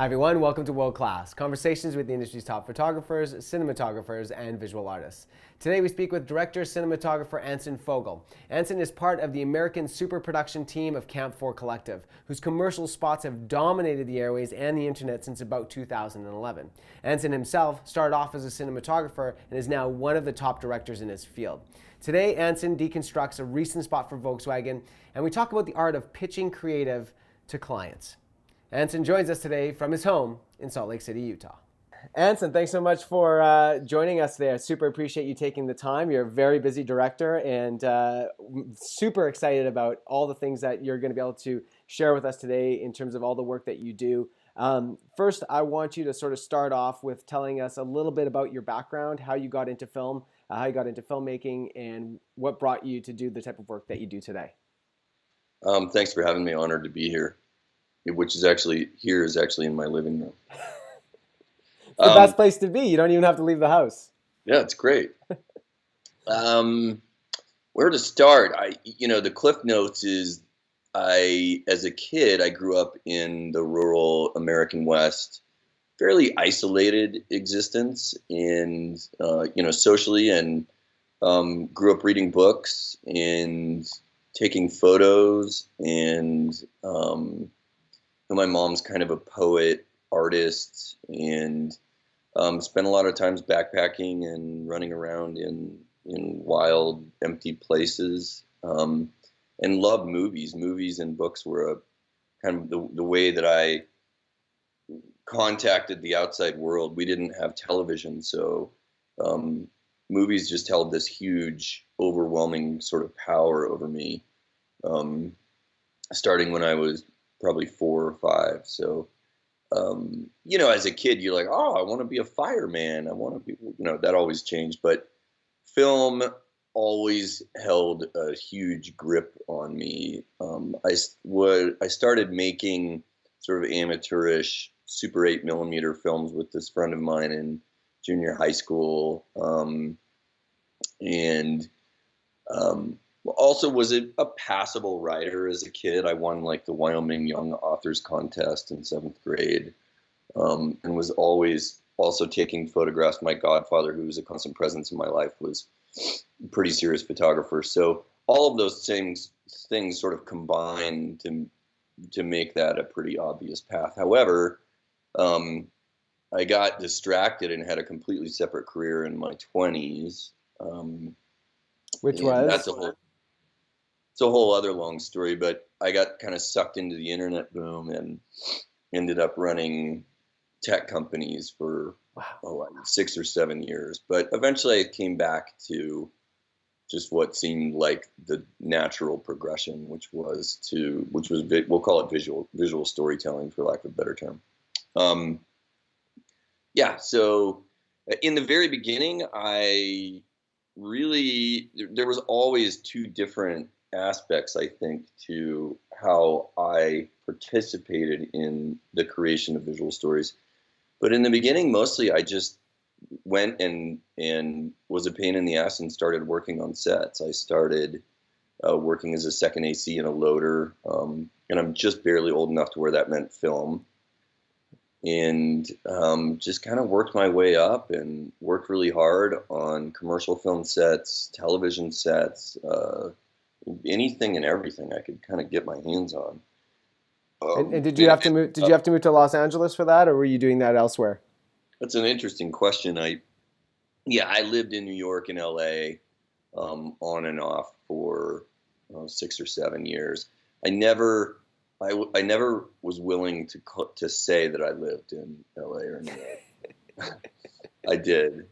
Hi everyone, welcome to World Class, conversations with the industry's top photographers, cinematographers, and visual artists. Today we speak with director-cinematographer Anson Fogel. Anson is part of the American super production team of Camp 4 Collective, whose commercial spots have dominated the airways and the internet since about 2011. Anson himself started off as a cinematographer and is now one of the top directors in his field. Today, Anson deconstructs a recent spot for Volkswagen, and we talk about the art of pitching creative to clients. Anson joins us today from his home in Salt Lake City, Utah. Anson, thanks so much for joining us today. I super appreciate you taking the time. You're a very busy director and super excited about all the things that you're going to be able to share with us today in terms of all the work that you do. First, I want you to sort of start off with telling us a little bit about your background, how you got into film, how you got into filmmaking, and what brought you to do the type of work that you do today. Thanks for having me. Honored to be here. Which is actually in my living room. It's the best place to be. You don't even have to leave the house. Yeah, it's great. Where to start? The Cliff Notes is as a kid, I grew up in the rural American West, fairly isolated existence and, socially, and grew up reading books and taking photos and, my mom's kind of a poet, artist, and spent a lot of times backpacking and running around in wild, empty places, and loved movies. Movies and books were a kind of the way that I contacted the outside world. We didn't have television, so movies just held this huge, overwhelming sort of power over me, starting when I was probably 4 or 5. So, as a kid, you're like, oh, I want to be a fireman. I want to be, that always changed. But film always held a huge grip on me. I started making sort of amateurish Super 8mm films with this friend of mine in junior high school. Also was a passable writer as a kid. I won like the Wyoming Young Authors Contest in 7th grade, and was always also taking photographs. My godfather, who was a constant presence in my life, was a pretty serious photographer. So all of those things sort of combined to make that a pretty obvious path. However, I got distracted and had a completely separate career in my 20s. Which was? It's a whole other long story, but I got kind of sucked into the internet boom and ended up running tech companies for 6 or 7 years. But eventually I came back to just what seemed like the natural progression, which was we'll call it visual storytelling, for lack of a better term. So in the very beginning, there was always two different aspects, I think, to how I participated in the creation of visual stories. But in the beginning, mostly I just went and was a pain in the ass and started working on sets. I started working as a second AC in a loader, and I'm just barely old enough to where that meant film. And just kind of worked my way up and worked really hard on commercial film sets, television sets, anything and everything I could kind of get my hands on. And did you have to move? Did you have to move to Los Angeles for that, or were you doing that elsewhere? That's an interesting question. I lived in New York and LA on and off for 6 or 7 years. I never was willing to say that I lived in LA or New York. I did.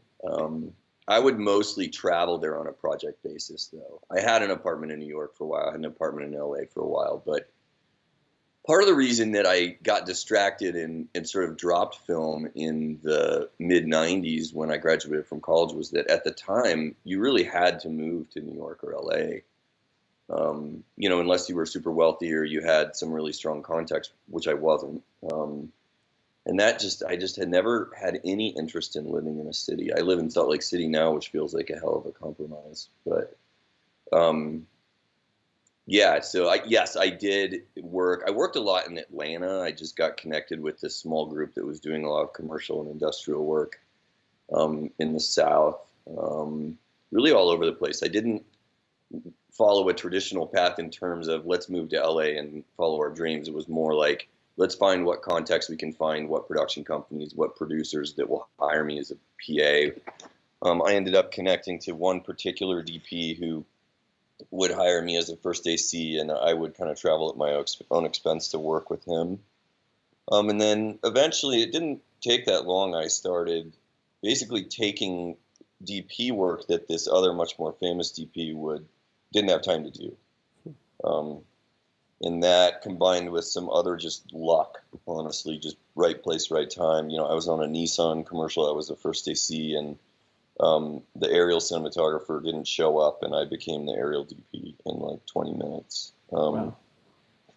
I would mostly travel there on a project basis, though. I had an apartment in New York for a while. I had an apartment in LA for a while. But part of the reason that I got distracted and sort of dropped film in the mid-'90s when I graduated from college was that at the time, you really had to move to New York or LA. Unless you were super wealthy or you had some really strong contacts, which I wasn't. And I just had never had any interest in living in a city. I live in Salt Lake City now, which feels like a hell of a compromise. But Yeah, so yes, I did work. I worked a lot in Atlanta. I just got connected with this small group that was doing a lot of commercial and industrial work in the South, really all over the place. I didn't follow a traditional path in terms of let's move to LA and follow our dreams. It was more like let's find what contacts we can find, what production companies, what producers that will hire me as a PA. I ended up connecting to one particular DP who would hire me as a first AC, and I would kind of travel at my own expense to work with him. And then eventually, it didn't take that long. I started basically taking DP work that this other much more famous DP didn't have time to do. And that combined with some other just luck, honestly, just right place, right time. I was on a Nissan commercial. I was a first AC, and the aerial cinematographer didn't show up, and I became the aerial DP in like 20 minutes. Wow.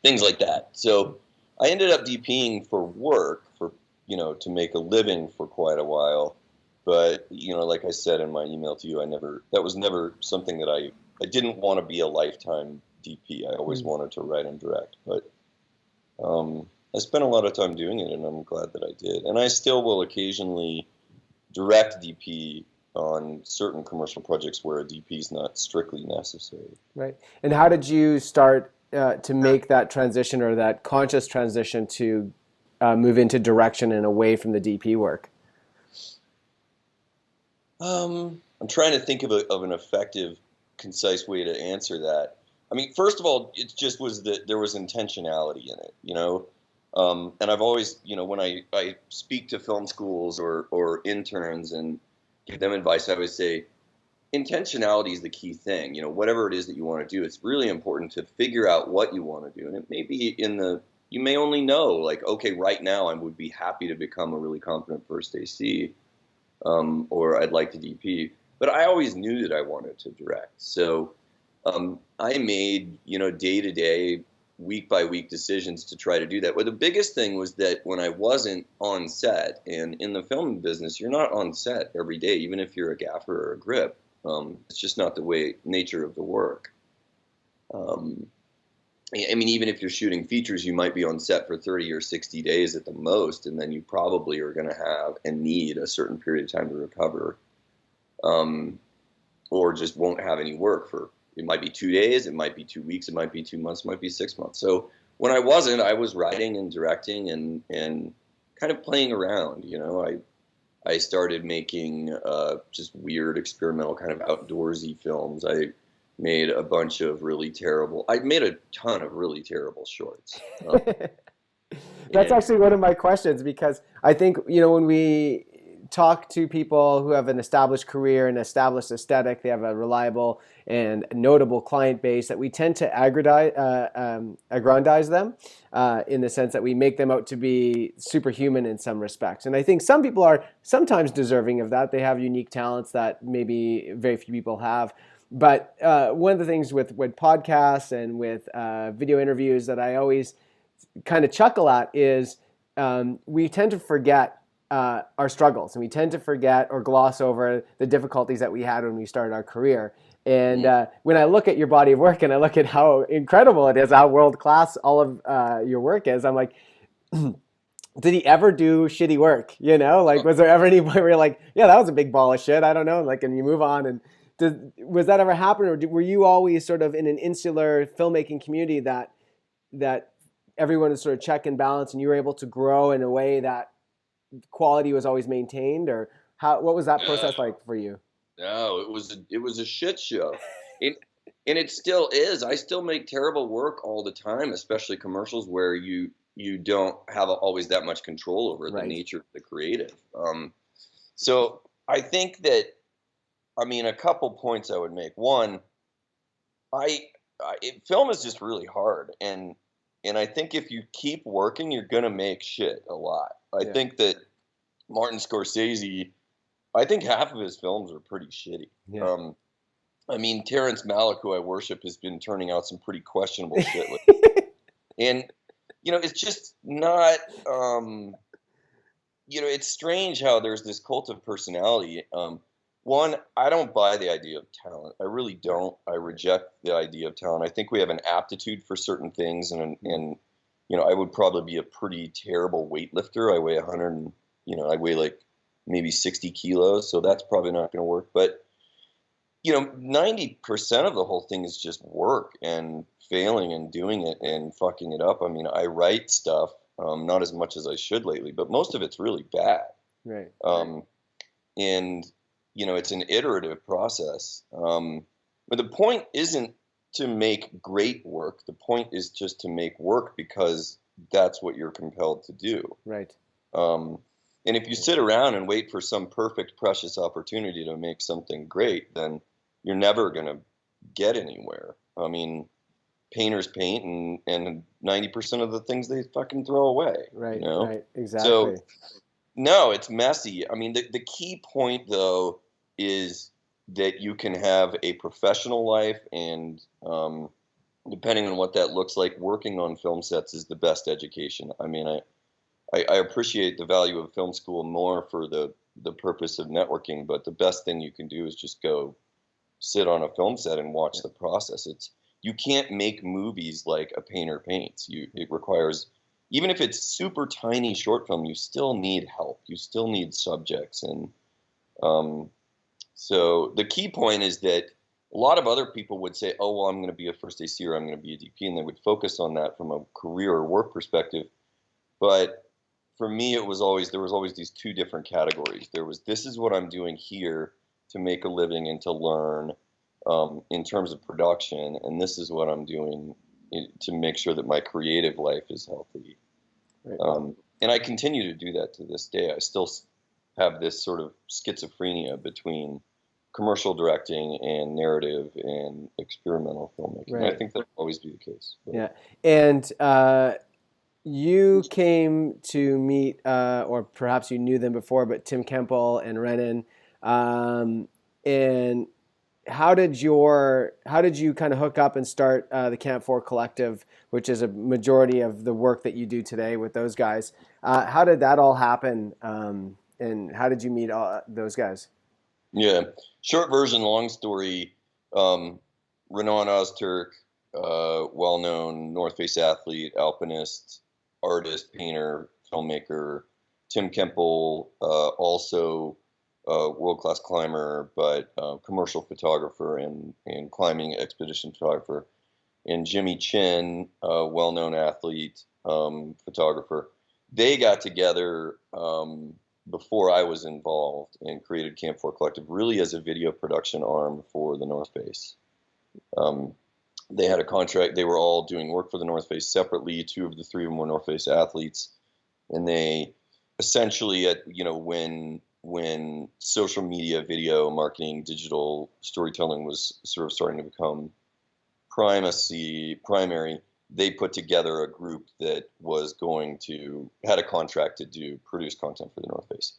Things like that. So I ended up DPing for work to make a living for quite a while. But, like I said in my email to you, that was never something that I didn't want to be a lifetime DP. I always wanted to write and direct, but I spent a lot of time doing it, and I'm glad that I did. And I still will occasionally direct DP on certain commercial projects where a DP is not strictly necessary. Right. And how did you start to make that transition, or that conscious transition to move into direction and away from the DP work? I'm trying to think of an effective, concise way to answer that. I mean, first of all, it just was that there was intentionality in it, and I've always, when I speak to film schools or interns and give them advice, I always say intentionality is the key thing. Whatever it is that you want to do, it's really important to figure out what you want to do. And it may be you may only know, like, okay, right now I would be happy to become a really competent first AC. Or I'd like to DP, but I always knew that I wanted to direct. So I made, day-to-day, week-by-week decisions to try to do that. Well, the biggest thing was that when I wasn't on set, and in the film business, you're not on set every day, even if you're a gaffer or a grip. It's just not the nature of the work. I mean, even if you're shooting features, you might be on set for 30 or 60 days at the most, and then you probably are going to have and need a certain period of time to recover, or just won't have any work for, it might be 2 days, it might be 2 weeks, it might be 2 months, it might be 6 months. So when I wasn't, I was writing and directing and kind of playing around. I started making just weird experimental kind of outdoorsy films. I made a bunch of I made a ton of really terrible shorts. That's actually one of my questions, because I think, when we talk to people who have an established career and established aesthetic, they have a reliable and notable client base, that we tend to aggrandize them in the sense that we make them out to be superhuman in some respects. And I think some people are sometimes deserving of that. They have unique talents that maybe very few people have. But one of the things with podcasts and with video interviews that I always kind of chuckle at is we tend to forget our struggles, and we tend to forget or gloss over the difficulties that we had when we started our career. And when I look at your body of work and I look at how incredible it is, how world-class all of your work is, I'm like, did he ever do shitty work? Like, was there ever any point where you're like, yeah, that was a big ball of shit, I don't know, like, and you move on? And was that ever happen, or were you always sort of in an insular filmmaking community that everyone is sort of check and balance, and you were able to grow in a way that quality was always maintained? Or what was that process like for you? No, it was a shit show. And it still is. I still make terrible work all the time, especially commercials where you don't have always that much control over the nature of the creative. So I think that, a couple points I would make. One, film is just really hard, and I think if you keep working, you're gonna make shit a lot. I think that Martin Scorsese, I think half of his films are pretty shitty. Yeah. Terrence Malick, who I worship, has been turning out some pretty questionable shit lately. And it's just not. It's strange how there's this cult of personality. One, I don't buy the idea of talent. I really don't. I reject the idea of talent. I think we have an aptitude for certain things, and I would probably be a pretty terrible weightlifter. I weigh 100, I weigh like maybe 60 kilos, so that's probably not going to work. But 90% of the whole thing is just work and failing and doing it and fucking it up. I mean, I write stuff, not as much as I should lately, but most of it's really bad. Right. And it's an iterative process. But the point isn't to make great work. The point is just to make work because that's what you're compelled to do. Right. And if you sit around and wait for some perfect, precious opportunity to make something great, then you're never going to get anywhere. I mean, painters paint, and 90% of the things they fucking throw away. Right. You know? Right. Exactly. So, no, it's messy. I mean, the key point, though, is that you can have a professional life, and depending on what that looks like, working on film sets is the best education. I mean, I appreciate the value of film school more for the purpose of networking, but the best thing you can do is just go sit on a film set and watch the process. You can't make movies like a painter paints. It requires, even if it's super tiny short film, you still need help. You still need subjects. And so the key point is that a lot of other people would say, oh, well, I'm going to be a first AC or I'm going to be a DP, and they would focus on that from a career or work perspective. But for me, there was always these two different categories. There was, this is what I'm doing here to make a living and to learn in terms of production, and this is what I'm doing to make sure that my creative life is healthy. Right. And I continue to do that to this day. I still have this sort of schizophrenia between commercial directing and narrative and experimental filmmaking. Right. And I think that'll always be the case. But. Yeah, and you came to meet, or perhaps you knew them before, but Tim Kemple and Renan. And how did you kind of hook up and start the Camp 4 Collective, which is a majority of the work that you do today with those guys? How did that all happen, and how did you meet those guys? Yeah, short version, long story. Renan Ozturk, well-known North Face athlete, alpinist, artist, painter, filmmaker. Tim Kemple, also world-class climber, but commercial photographer and climbing expedition photographer. And Jimmy Chin, well-known athlete, photographer. They got together before I was involved and created Camp 4 Collective, really as a video production arm for the North Face. They had a contract. They were all doing work for the North Face separately. Two of the three of them were North Face athletes, and they essentially, when social media, video marketing, digital storytelling was sort of starting to become primary, they put together a group that had a contract to produce content for the North Face.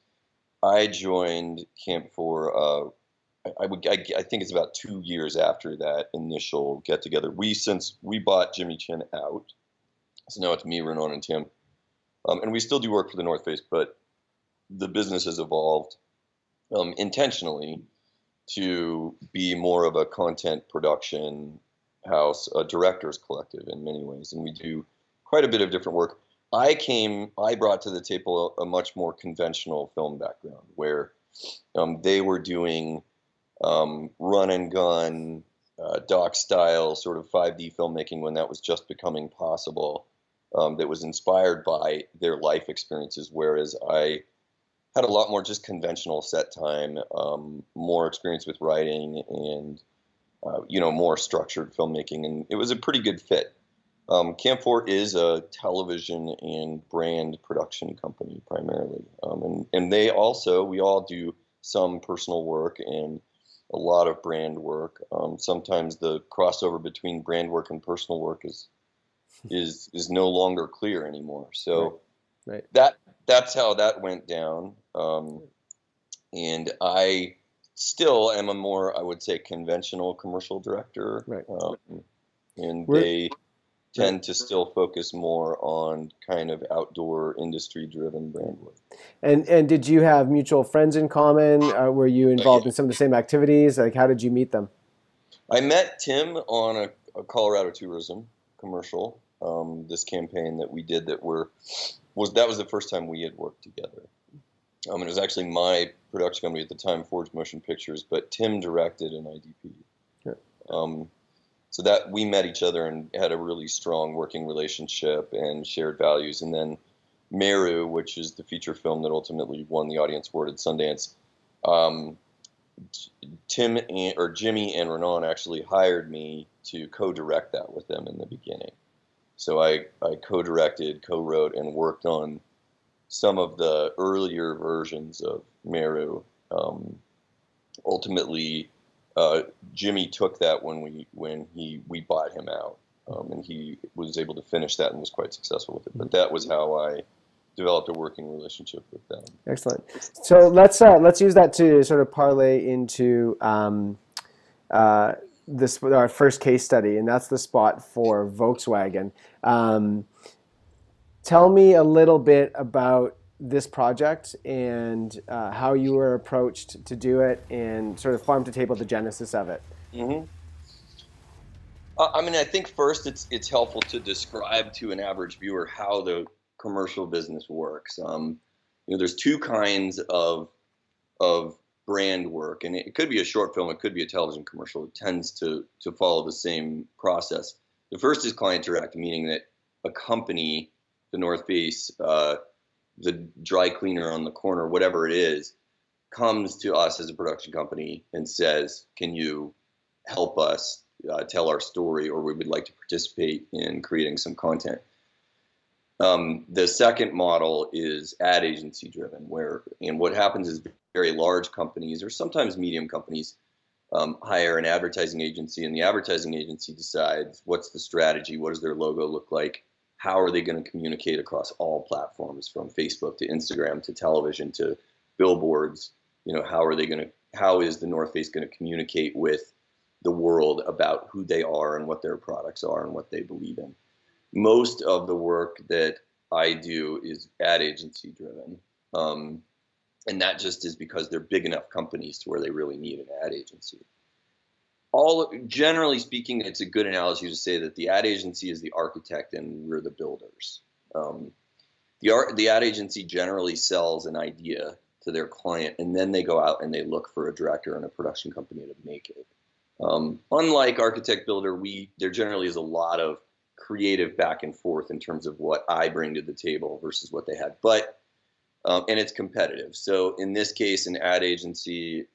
I joined Camp 4. I think it's about 2 years after that initial get together. Since we bought Jimmy Chin out, so now it's me, Renan, and Tim, and we still do work for the North Face, but the business has evolved intentionally to be more of a content production house, a directors collective in many ways, and we do quite a bit of different work. I brought to the table a much more conventional film background, where they were doing run and gun, doc style sort of 5D filmmaking when that was just becoming possible, that was inspired by their life experiences, whereas I had a lot more just conventional set time, more experience with writing, and more structured filmmaking, and it was a pretty good fit. Camp 4 is a television and brand production company primarily, and we all do some personal work and a lot of brand work. Sometimes the crossover between brand work and personal work is no longer clear anymore. So right. That's how that went down. And I still am a more, I would say, conventional commercial director. Right. And tend to still focus more on kind of outdoor industry-driven brand work. And did you have mutual friends in common? Were you involved in some of the same activities? Like, how did you meet them? I met Tim on a Colorado tourism commercial. This campaign that we did that was the first time we had worked together. It was actually my production company at the time, Forge Motion Pictures, but Tim directed an IDP. Sure. So that we met each other and had a really strong working relationship and shared values. And then Meru, which is the feature film that ultimately won the Audience Award at Sundance, Jimmy and Renan actually hired me to co-direct that with them in the beginning. So I co-directed, co-wrote, and worked on some of the earlier versions of Meru. Ultimately, Jimmy took that when we bought him out, and he was able to finish that and was quite successful with it. But that was how I developed a working relationship with them. Excellent. So let's use that to sort of parlay into our first case study, and that's the spot for Volkswagen. Tell me a little bit about this project and how you were approached to do it, and sort of farm to table the genesis of it. Mm-hmm. I think first it's helpful to describe to an average viewer how the commercial business works. There's two kinds of brand work, and it could be a short film, it could be a television commercial. It tends to follow the same process. The first is client direct, meaning that a company, the North Face, the dry cleaner on the corner, whatever it is, comes to us as a production company and says, "Can you help us tell our story, or we would like to participate in creating some content." The second model is ad agency driven, and what happens is very large companies, or sometimes medium companies, hire an advertising agency, and the advertising agency decides what's the strategy, what does their logo look like, how are they going to communicate across all platforms, from Facebook to Instagram to television to billboards. How is the North Face going to communicate with the world about who they are and what their products are and what they believe in. Most of the work that I do is ad agency driven. And that just is because they're big enough companies to where they really need an ad agency. Generally speaking, it's a good analogy to say that the ad agency is the architect and we're the builders. The ad agency generally sells an idea to their client, and then they go out and they look for a director and a production company to make it. Unlike architect builder, there generally is a lot of creative back and forth in terms of what I bring to the table versus what they had. But and it's competitive. So in this case, an ad agency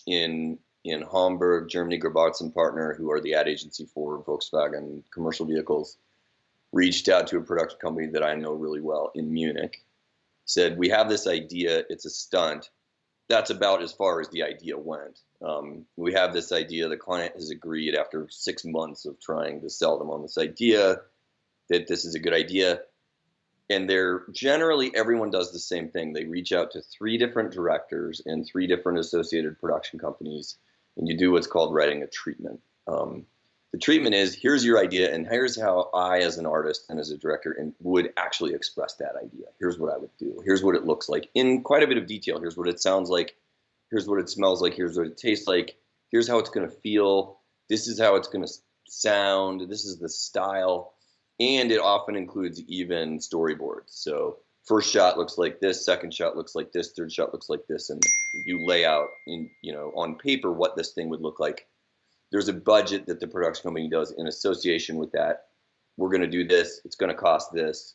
in Hamburg, Germany, Grabatz and Partner, who are the ad agency for Volkswagen commercial vehicles, reached out to a production company that I know really well in Munich, said, "We have this idea, it's a stunt." That's about as far as the idea went. We have this idea, the client has agreed after 6 months of trying to sell them on this idea that this is a good idea. And everyone does the same thing. They reach out to 3 different directors and 3 different associated production companies, and you do what's called writing a treatment. The treatment is, here's your idea, and here's how I, as an artist and as a director, would actually express that idea. Here's what I would do. Here's what it looks like in quite a bit of detail. Here's what it sounds like. Here's what it smells like. Here's what it tastes like. Here's how it's going to feel. This is how it's going to sound. This is the style. And it often includes even storyboards. So first shot looks like this, second shot looks like this, third shot looks like this, and you lay out on paper what this thing would look like. There's a budget that the production company does in association with that. We're going to do this. It's going to cost this,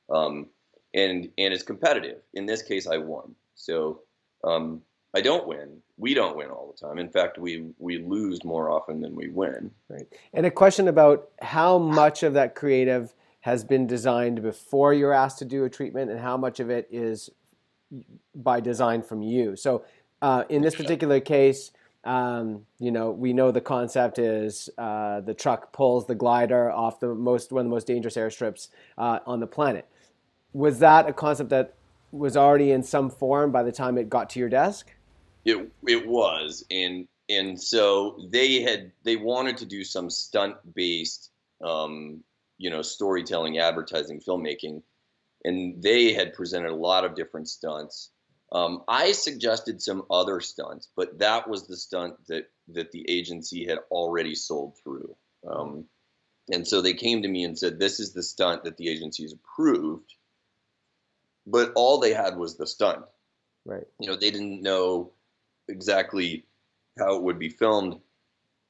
and it's competitive. In this case, I won. So I don't win. We don't win all the time. In fact, we lose more often than we win. Right. And a question about how much of that creative has been designed before you're asked to do a treatment, and how much of it is by design from you. So in this particular case, we know the concept is the truck pulls the glider off one of the most dangerous airstrips on the planet. Was that a concept that was already in some form by the time it got to your desk? It was, and so they wanted to do some stunt based storytelling, advertising, filmmaking, and they had presented a lot of different stunts. I suggested some other stunts, but that was the stunt that the agency had already sold through. And so they came to me and said, this is the stunt that the agency's approved, but all they had was the stunt. Right. They didn't know exactly how it would be filmed,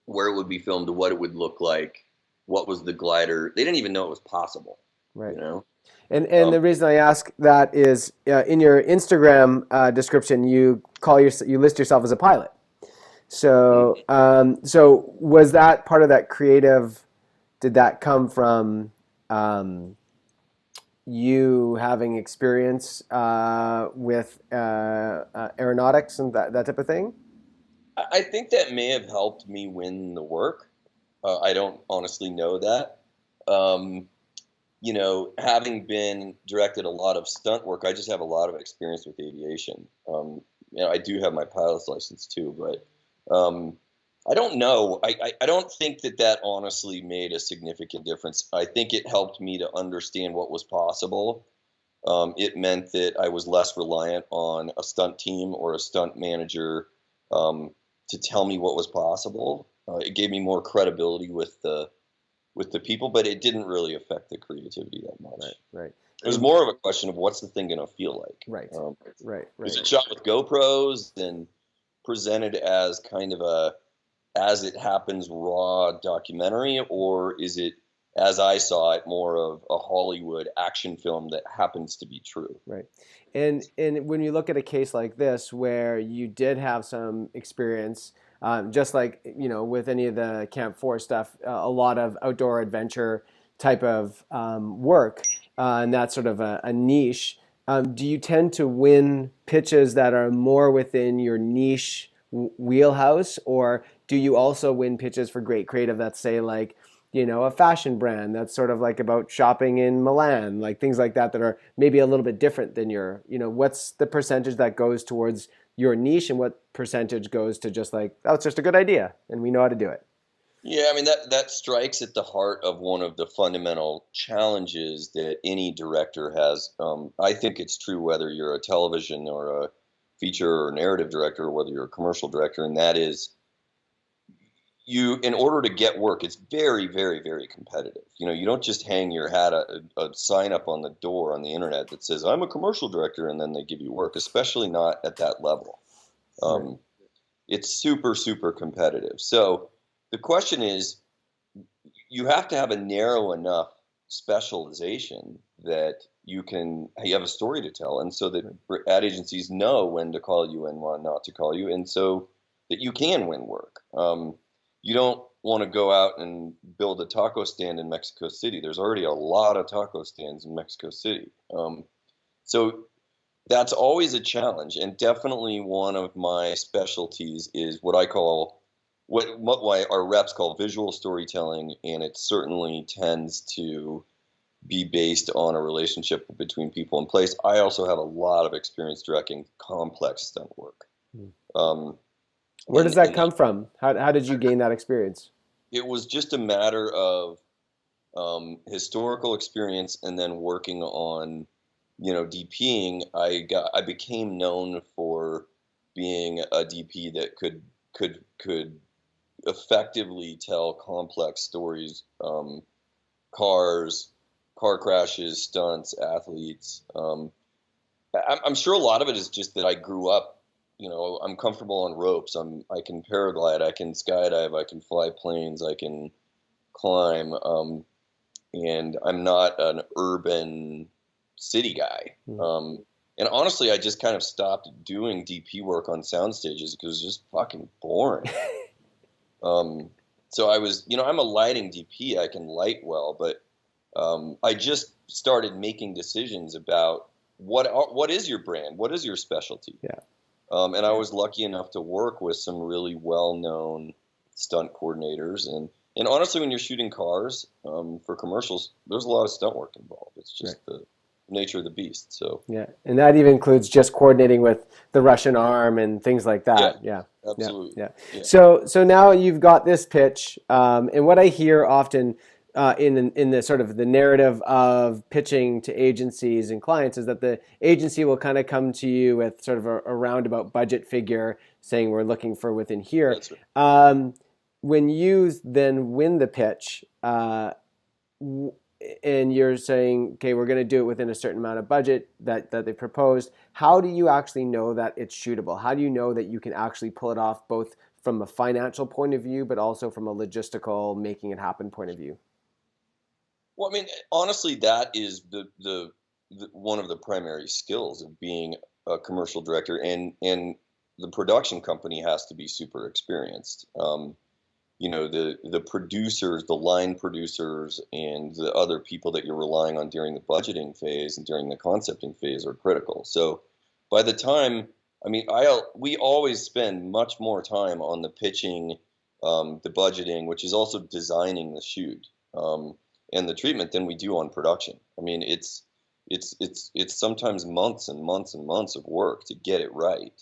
where it would be filmed, what it would look like, what was the glider. They didn't even know it was possible. Right. You know? And the reason I ask that is in your Instagram description, you list yourself as a pilot. So so was that part of that creative? Did that come from you having experience with aeronautics and that type of thing? I think that may have helped me win the work. I don't honestly know that. Having been directed a lot of stunt work, I just have a lot of experience with aviation. I do have my pilot's license too, but I don't know. I don't think that honestly made a significant difference. I think it helped me to understand what was possible. It meant that I was less reliant on a stunt team or a stunt manager to tell me what was possible. It gave me more credibility with the people, but it didn't really affect the creativity that much. Right. It was more of a question of what's the thing going to feel like. Right. Was it shot with GoPros and presented as kind of a as it happens raw documentary, or is it, as I saw it, more of a Hollywood action film that happens to be true? Right. And when you look at a case like this where you did have some experience, just like with any of the Camp 4 stuff, a lot of outdoor adventure type of work, and that's sort of a niche. Do you tend to win pitches that are more within your niche wheelhouse, or do you also win pitches for great creative that say like, a fashion brand that's sort of like about shopping in Milan, like things like that are maybe a little bit different than your, what's the percentage that goes towards your niche and what percentage goes to just like, oh, it's just a good idea and we know how to do it? Yeah, I mean, that strikes at the heart of one of the fundamental challenges that any director has. I think it's true whether you're a television or a feature or narrative director, or whether you're a commercial director, and that is, in order to get work, it's very, very, very competitive. You don't just hang your hat, a sign up on the door on the internet that says, I'm a commercial director, and then they give you work, especially not at that level. Right. It's super, super competitive. So the question is, you have to have a narrow enough specialization that you have a story to tell, and so that ad agencies know when to call you and when not to call you, and so that you can win work. You don't want to go out and build a taco stand in Mexico City. There's already a lot of taco stands in Mexico City. So that's always a challenge, and definitely one of my specialties is what I call what our reps call visual storytelling, and it certainly tends to be based on a relationship between people and place. I also have a lot of experience directing complex stunt work. Where does that come from? How did you gain that experience? It was just a matter of historical experience, and then working on, DPing. I became known for being a DP that could effectively tell complex stories, car crashes, stunts, athletes. I'm sure a lot of it is just that I grew up. I'm comfortable on ropes. I can paraglide, I can skydive, I can fly planes, I can climb, and I'm not an urban city guy. And honestly, I just kind of stopped doing DP work on sound stages because it was just fucking boring. So I was, I'm a lighting DP. I can light well, but I just started making decisions about what is your brand, what is your specialty. Yeah. And I was lucky enough to work with some really well-known stunt coordinators, and honestly, when you're shooting cars for commercials, there's a lot of stunt work involved. It's just the nature of the beast. So yeah, and that even includes just coordinating with the Russian arm and things like that. Yeah, absolutely. Yeah. So now you've got this pitch, and what I hear often in the sort of the narrative of pitching to agencies and clients is that the agency will kind of come to you with sort of a roundabout budget figure saying we're looking for within here. That's right. When you then win the pitch, and you're saying, okay, we're going to do it within a certain amount of budget that they proposed, how do you actually know that it's shootable? How do you know that you can actually pull it off both from a financial point of view, but also from a logistical making it happen point of view? Well, I mean, honestly, that is the one of the primary skills of being a commercial director, and the production company has to be super experienced. The producers, the line producers, and the other people that you're relying on during the budgeting phase and during the concepting phase are critical. So by the time, I mean, we always spend much more time on the pitching, the budgeting, which is also designing the shoot, and the treatment than we do on production. I mean, it's sometimes months and months and months of work to get it right.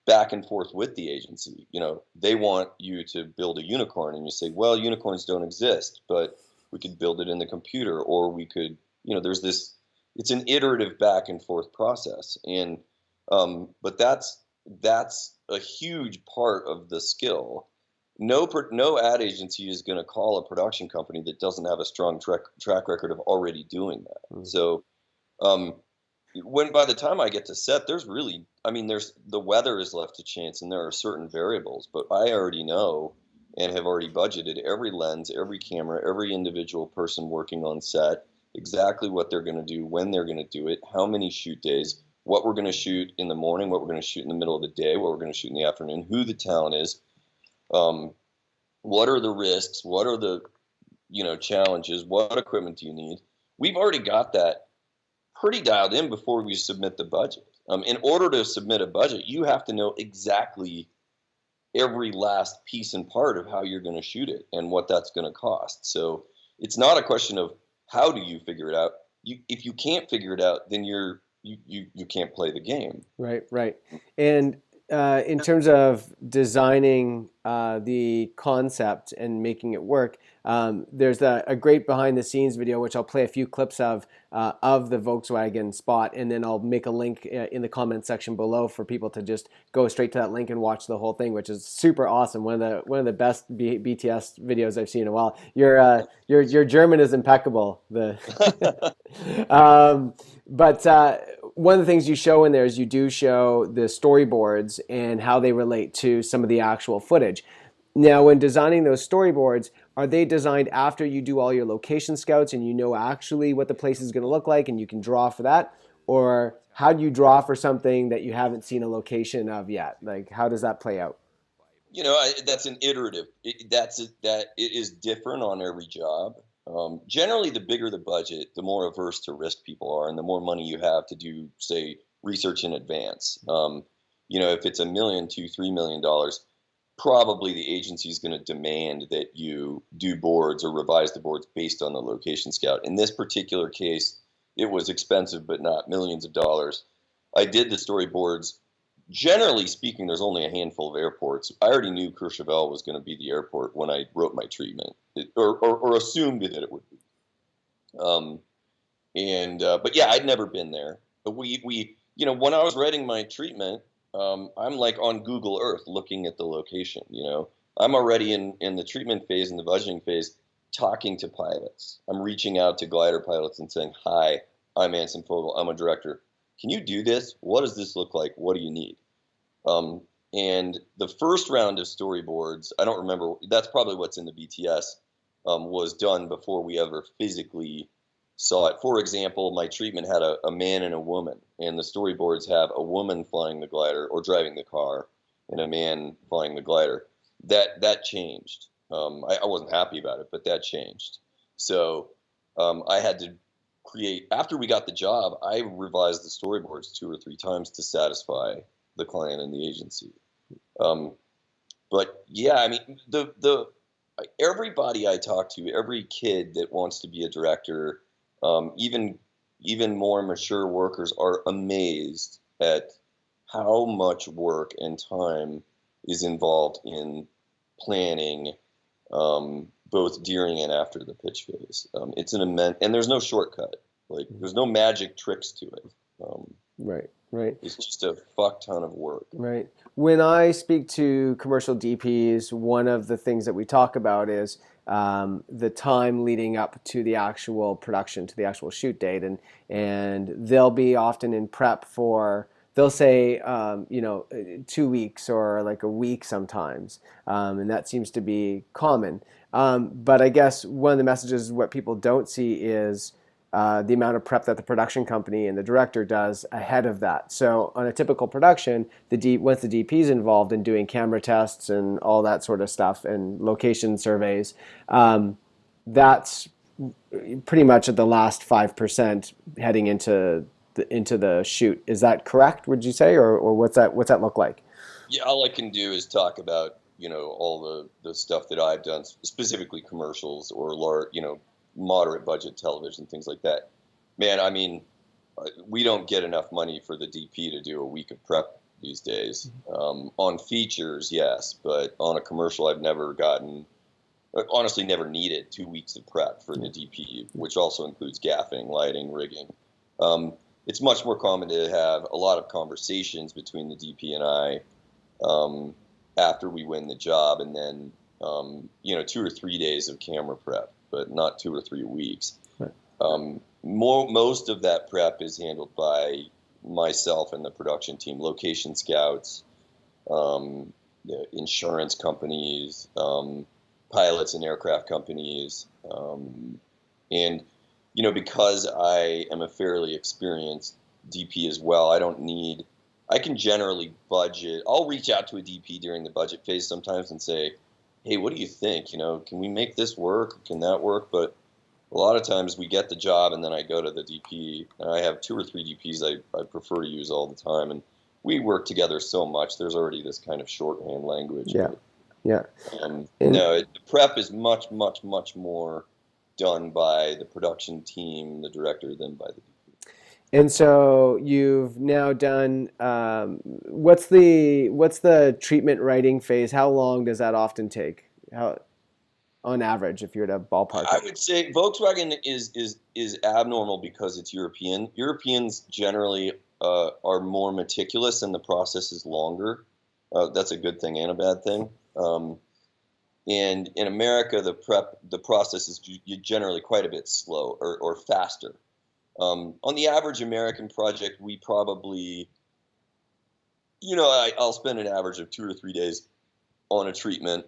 Back and forth with the agency. They want you to build a unicorn, and you say, well, unicorns don't exist, but we could build it in the computer, or we could, there's this, it's an iterative back and forth process. And, but that's a huge part of the skill. No ad agency is going to call a production company that doesn't have a strong track record of already doing that. Mm-hmm. So, by the time I get to set, there's the weather is left to chance, and there are certain variables, but I already know and have already budgeted every lens, every camera, every individual person working on set, exactly what they're going to do, when they're going to do it, how many shoot days, what we're going to shoot in the morning, what we're going to shoot in the middle of the day, what we're going to shoot in the afternoon, who the talent is, what are the risks, what are the challenges, what equipment do you need. We've already got that pretty dialed in before we submit the budget. In order to submit a budget, you have to know exactly every last piece and part of how you're going to shoot it and what that's going to cost. So it's not a question of how do you figure it out. If you can't figure it out, then you can't play the game. Right. And in terms of designing the concept and making it work, there's a great behind the scenes video, which I'll play a few clips of the Volkswagen spot, and then I'll make a link in the comment section below for people to just go straight to that link and watch the whole thing, which is super awesome. One of the best BTS videos I've seen in a while. Your German is impeccable. But one of the things you show in there is you do show the storyboards and how they relate to some of the actual footage. Now, when designing those storyboards, are they designed after you do all your location scouts and you know actually what the place is going to look like and you can draw for that? Or how do you draw for something that you haven't seen a location of yet? Like, how does that play out? That's an iterative. It is different on every job. Generally, the bigger the budget, the more averse to risk people are, and the more money you have to do, say, research in advance. If it's $1 million, $2, $3 million, probably the agency is going to demand that you do boards or revise the boards based on the location scout. In this particular case, it was expensive, but not millions of dollars. I did the storyboards. Generally speaking, there's only a handful of airports. I already knew Courchevel was going to be the airport when I wrote my treatment, or assumed that it would be. But yeah, I'd never been there. But when I was writing my treatment, I'm like on Google Earth looking at the location. I'm already in the treatment phase and the budgeting phase, talking to pilots. I'm reaching out to glider pilots and saying, "Hi, I'm Anson Fogel. I'm a director. Can you do this? What does this look like? What do you need?" And the first round of storyboards, I don't remember, that's probably what's in the BTS, was done before we ever physically saw it. For example, my treatment had a man and a woman, and the storyboards have a woman flying the glider or driving the car and a man flying the glider. That changed. I wasn't happy about it, but that changed. So I had to create, after we got the job, I revised the storyboards 2 or 3 times to satisfy the client and the agency. But yeah, I mean, everybody I talk to, every kid that wants to be a director, even more mature workers are amazed at how much work and time is involved in planning, both during and after the pitch phase. It's an immense, and there's no shortcut. Like, there's no magic tricks to it. Right, right. It's just a fuck ton of work. Right. When I speak to commercial DPs, one of the things that we talk about is the time leading up to the actual production, to the actual shoot date, and they'll be often in prep for. They'll say, 2 weeks or like a week sometimes, and that seems to be common. But I guess one of the messages, what people don't see is the amount of prep that the production company and the director does ahead of that. So on a typical production, once the DP is involved in doing camera tests and all that sort of stuff and location surveys, that's pretty much at the last 5% heading into the shoot. Is that correct, would you say, or what's that look like? Yeah, all I can do is talk about, all the stuff that I've done, specifically commercials or large, moderate budget television, things like that. Man, I mean, we don't get enough money for the DP to do a week of prep these days. On features, yes, but on a commercial, I've never honestly never needed 2 weeks of prep for the DP, which also includes gaffing, lighting, rigging. It's much more common to have a lot of conversations between the DP and I after we win the job, and then 2 or 3 days of camera prep, but not 2 or 3 weeks. Right. Most of that prep is handled by myself and the production team, location scouts, the insurance companies, pilots and aircraft companies, and because I am a fairly experienced DP as well, I can generally budget. I'll reach out to a DP during the budget phase sometimes and say, hey, what do you think? Can we make this work? Can that work? But a lot of times we get the job and then I go to the DP, and I have 2 or 3 DPs I prefer to use all the time. And we work together so much. There's already this kind of shorthand language. Yeah. Yeah. The prep is much, much, much more done by the production team, the director, than by the DP. And so you've now done, what's the treatment writing phase? How long does that often take? On average, if you're to ballpark? I would say Volkswagen is abnormal because it's European. Europeans generally are more meticulous and the process is longer. That's a good thing and a bad thing. And in America, the process is generally quite a bit slow or faster. On the average American project, we probably, I'll spend an average of 2 or 3 days on a treatment.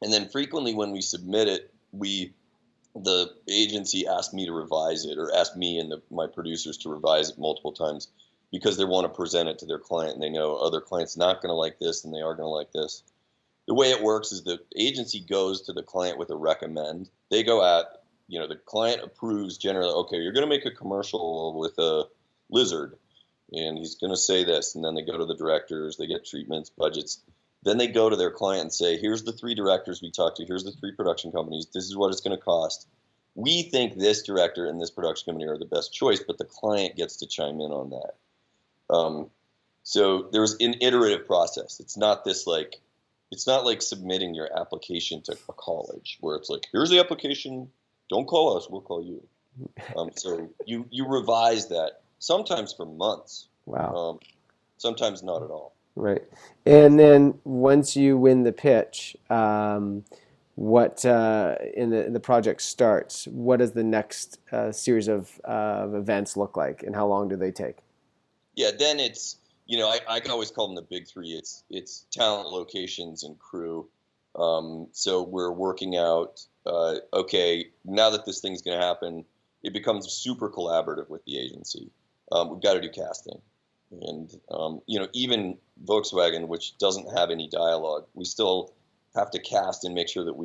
And then frequently when we submit it, the agency asked me to revise it, or asked me and my producers to revise it multiple times because they want to present it to their client and they know other clients not going to like this and they are going to like this. The way it works is the agency goes to the client with a recommend. They go out, the client approves generally, okay, you're going to make a commercial with a lizard and he's going to say this. And then they go to the directors, they get treatments, budgets. Then they go to their client and say, here's the 3 directors we talked to. Here's the 3 production companies. This is what it's going to cost. We think this director and this production company are the best choice, but the client gets to chime in on that. So there's an iterative process. It's not like submitting your application to a college where it's like, here's the application. Don't call us. We'll call you. So you revise that sometimes for months. Wow. Sometimes not at all. Right. And then once you win the pitch, what in the project starts, what does the next series of events look like, and how long do they take? Yeah, then it's, I can always call them the big 3. It's talent, locations, and crew. So we're working out, okay, now that this thing's going to happen, it becomes super collaborative with the agency. We've got to do casting. And, even Volkswagen, which doesn't have any dialogue, we still have to cast and make sure that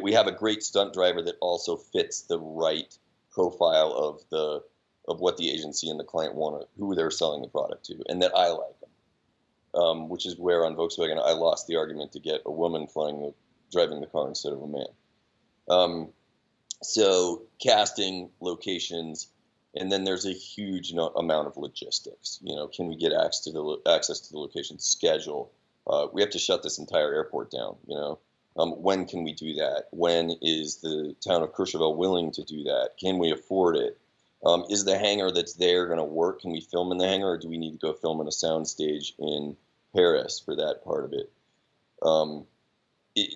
we have a great stunt driver that also fits the right profile of what the agency and the client who they're selling the product to, and that I like them. Which is where on Volkswagen I lost the argument to get a woman driving the car instead of a man. So casting, locations. And then there's a huge amount of logistics. Can we get access to the location schedule? We have to shut this entire airport down. When can we do that? When is the town of Courchevel willing to do that? Can we afford it? Is the hangar that's there going to work? Can we film in the hangar, or do we need to go film in a soundstage in Paris for that part of it?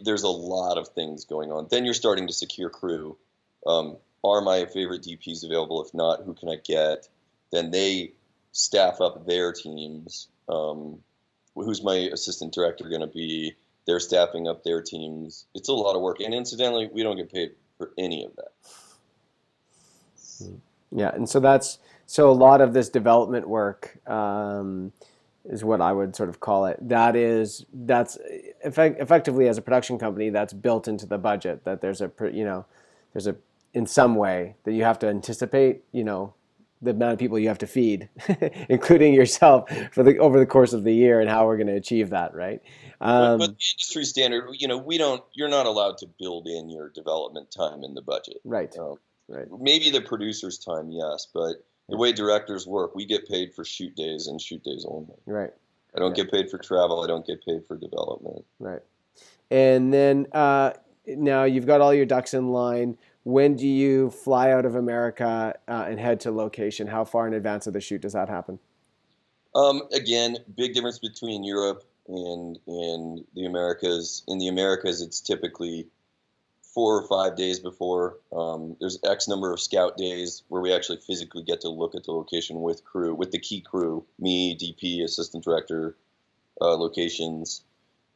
There's a lot of things going on. Then you're starting to secure crew. Are my favorite DPs available? If not, who can I get? Then they staff up their teams. Who's my assistant director going to be? They're staffing up their teams. It's a lot of work. And incidentally, we don't get paid for any of that. Yeah, and so a lot of this development work is what I would sort of call it. That's effectively, as a production company, that's built into the budget, that there's in some way that you have to anticipate, the amount of people you have to feed, including yourself, over the course of the year, and how we're going to achieve that, right? But the industry standard, you're not allowed to build in your development time in the budget. Right. Right. Maybe the producer's time, yes, but the way directors work, we get paid for shoot days and shoot days only. Right. I don't get paid for travel. I don't get paid for development. Right. And then now you've got all your ducks in line. When do you fly out of America and head to location? How far in advance of the shoot does that happen? Again, big difference between Europe and the Americas. In the Americas, it's typically 4 or 5 days before. There's X number of scout days where we actually physically get to look at the location with crew, with the key crew, me, DP, assistant director, locations,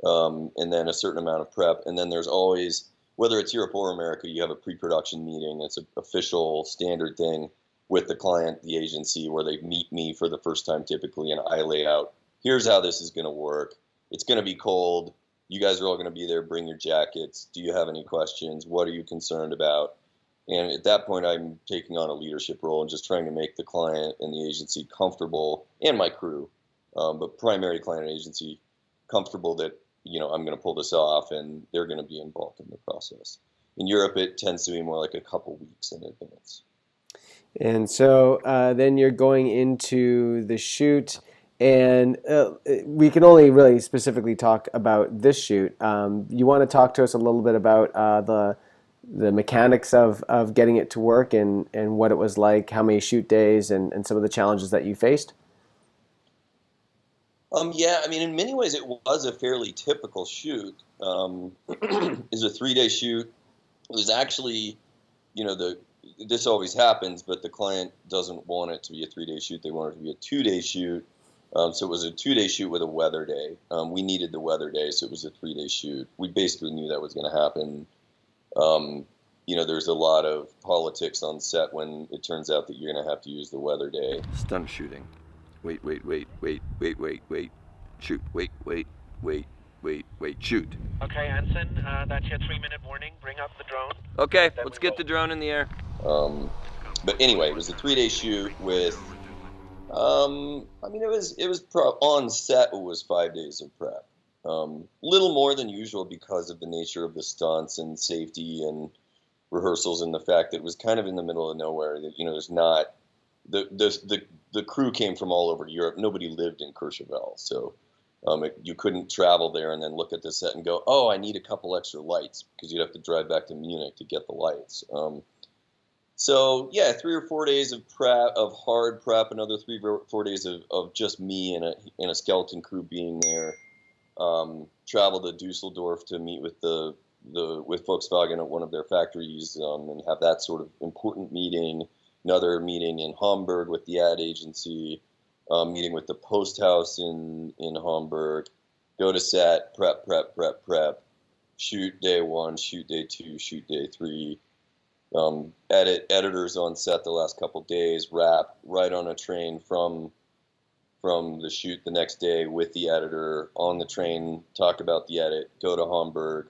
and then a certain amount of prep. And then there's always, whether it's Europe or America, you have a pre-production meeting. It's an official standard thing with the client, the agency, where they meet me for the first time typically, and I lay out, here's how this is going to work. It's going to be cold. You guys are all going to be there. Bring your jackets. Do you have any questions? What are you concerned about? And at that point, I'm taking on a leadership role and just trying to make the client and the agency comfortable, and my crew, but primary client and agency, comfortable that, I'm going to pull this off and they're going to be involved in the process. In Europe, it tends to be more like a couple weeks in advance. And so then you're going into the shoot. And we can only really specifically talk about this shoot. You want to talk to us a little bit about the mechanics of getting it to work and what it was like, how many shoot days, and some of the challenges that you faced? Yeah, in many ways it was a fairly typical shoot. It's a 3-day shoot. It was actually, this always happens, but the client doesn't want it to be a 3-day shoot. They want it to be a 2-day shoot. So it was a 2-day shoot with a weather day. We needed the weather day, so it was a 3-day shoot. We basically knew that was going to happen. There's a lot of politics on set when it turns out that you're going to have to use the weather day. Stunt shooting. Wait. Shoot. Wait. Shoot. Okay, Anson, that's your 3-minute warning. Bring up the drone. Okay, let's get the drone in the air. But anyway, it was a 3-day shoot with... it was on set. It was 5 days of prep. Little more than usual because of the nature of the stunts and safety and rehearsals, and the fact that it was kind of in the middle of nowhere. That there's not the crew came from all over Europe. Nobody lived in Courchevel, so you couldn't travel there and then look at the set and go, oh, I need a couple extra lights, because you'd have to drive back to Munich to get the lights. So yeah, 3 or 4 days of prep, of hard prep, another 3 or 4 days of just me and a skeleton crew being there. Travel to Dusseldorf to meet with with Volkswagen at one of their factories, and have that sort of important meeting. Another meeting in Hamburg with the ad agency. Meeting with the post house in Hamburg. Go to set, prep. Shoot day 1, shoot day 2, shoot day 3. Editors on set the last couple days, wrap, right on a train from the shoot the next day with the editor on the train, talk about the edit, go to Hamburg,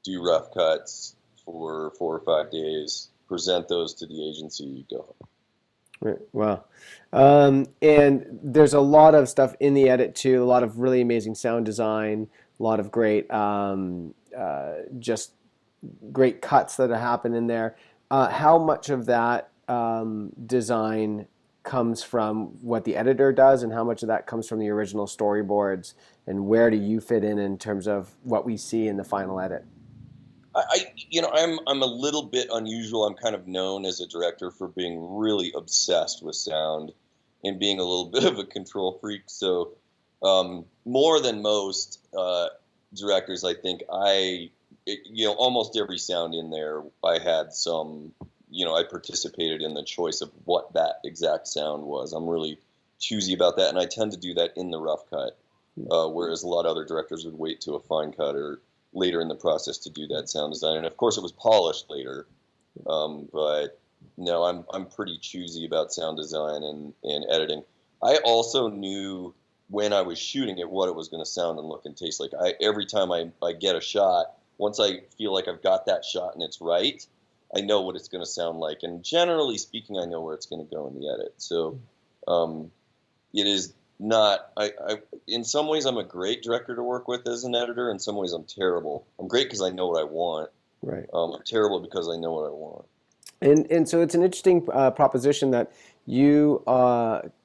do rough cuts for 4 or 5 days, present those to the agency, go home. Right. Wow. And there's a lot of stuff in the edit too, a lot of really amazing sound design, a lot of great just great cuts that happen in there. How much of that design comes from what the editor does, and how much of that comes from the original storyboards, and where do you fit in terms of what we see in the final edit? I'm a little bit unusual. I'm kind of known as a director for being really obsessed with sound and being a little bit of a control freak. So more than most directors, I think almost every sound in there, I had some, I participated in the choice of what that exact sound was. I'm really choosy about that, and I tend to do that in the rough cut, whereas a lot of other directors would wait to a fine cut or later in the process to do that sound design. And of course, it was polished later, but no, I'm pretty choosy about sound design and editing. I also knew when I was shooting it what it was going to sound and look and taste like. Every time I get a shot, once I feel like I've got that shot and it's right, I know what it's going to sound like. And generally speaking, I know where it's going to go in the edit. So it is not, in some ways, I'm a great director to work with as an editor. In some ways, I'm terrible. I'm great because I know what I want. Right. I'm terrible because I know what I want. And so it's an interesting proposition that you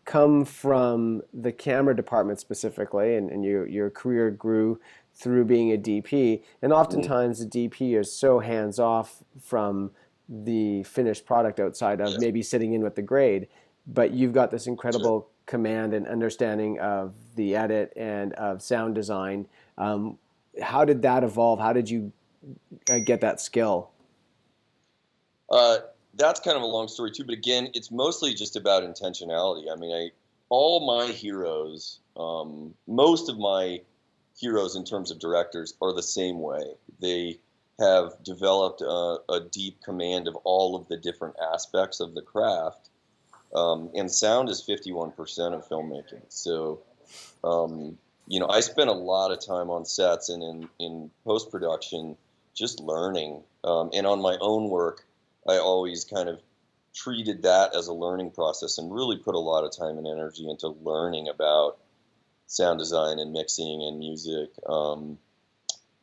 come from the camera department specifically, and your career grew through being a DP. And oftentimes the DP is so hands off from the finished product outside of maybe sitting in with the grade. But you've got this incredible command and understanding of the edit and of sound design. How did that evolve? How did you get that skill? That's kind of a long story too, but again, it's mostly just about intentionality. I mean, all my heroes, most of my heroes in terms of directors are the same way. They have developed a deep command of all of the different aspects of the craft, and sound is 51% of filmmaking. So, I spent a lot of time on sets and in post-production just learning, and on my own work, I always kind of treated that as a learning process and really put a lot of time and energy into learning about sound design and mixing and music.